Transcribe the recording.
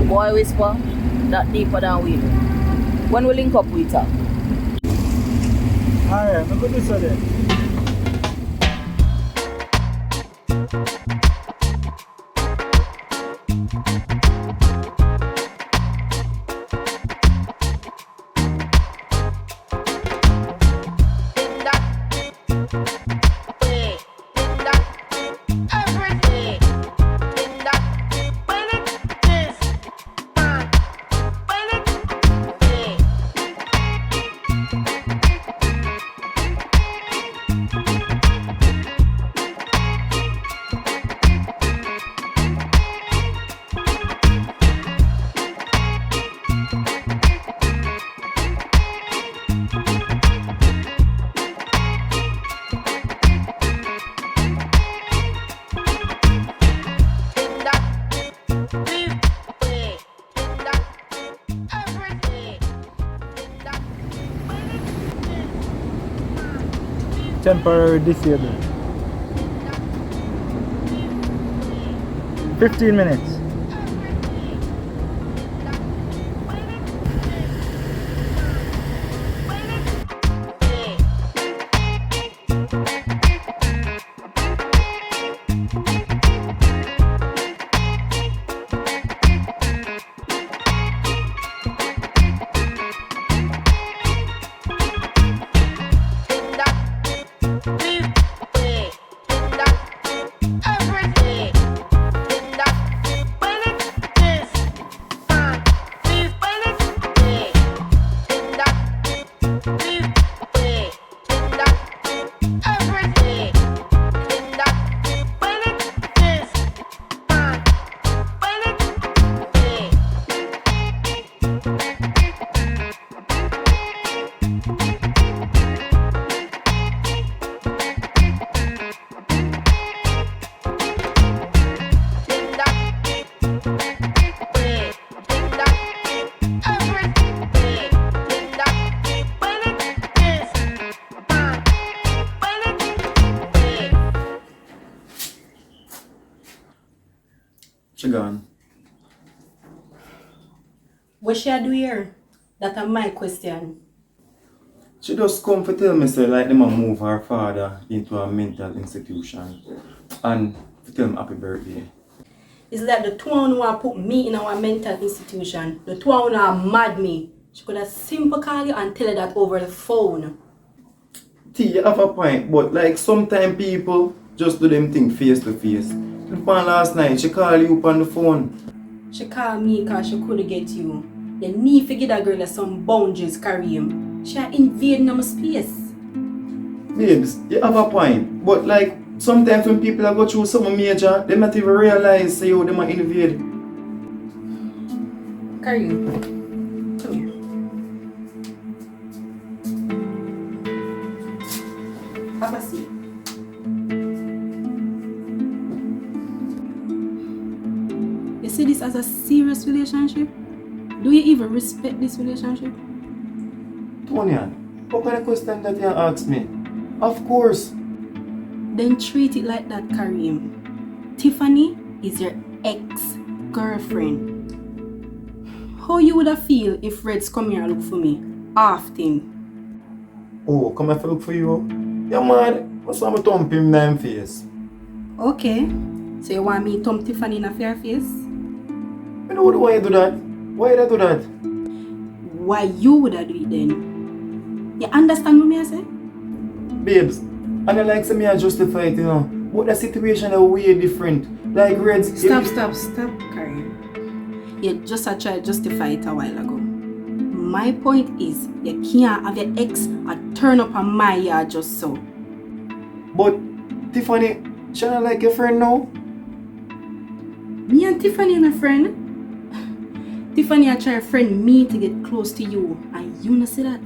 Boy whisper, that deeper than we do. When we link up, we talk. Alright, I'm going to do this. Temporary disabled. 15 minutes. She gone. What should I do here? That's my question. She just come to tell me say like them a move her father into a mental institution and to tell me happy birthday. It's like the two who want to put me in our mental institution. The two who are mad me. She could have simply call you and tell you that over the phone. T, you have a point, but like sometimes people just do them thing face to face. The one last night, she called you up on the phone. She called me because she couldn't get you. You need to give that girl some boundaries, Kareem. She invading my space. Babes, you have a point, but like sometimes when people go through something major, they not even realize say how they might invade. Kareem, come here. Have a seat. You see this as a serious relationship? Do you even respect this relationship? Tonya, what kind of question that you ask me? Of course. Then treat it like that, Kareem. Tiffany is your ex-girlfriend. How you would have feel if Reds come here and look for me? Often. Oh, come here to look for you? Yeah, mad. What's wrong with thump him in the face? Okay. So you want me to thump Tiffany in your face? I know why you do that. Why you do that? Why you would have do it then? You understand what I say? Babes, I don't like me I justify it, you know. But the situation is way different. Like Reds. Stop, Kareem. You just tried to justify it a while ago. My point is, you can't have your ex turn up on my yard just so. But Tiffany, she not like your friend now? Me and Tiffany are a friend. Tiffany I try to friend me to get close to you, and you not see that.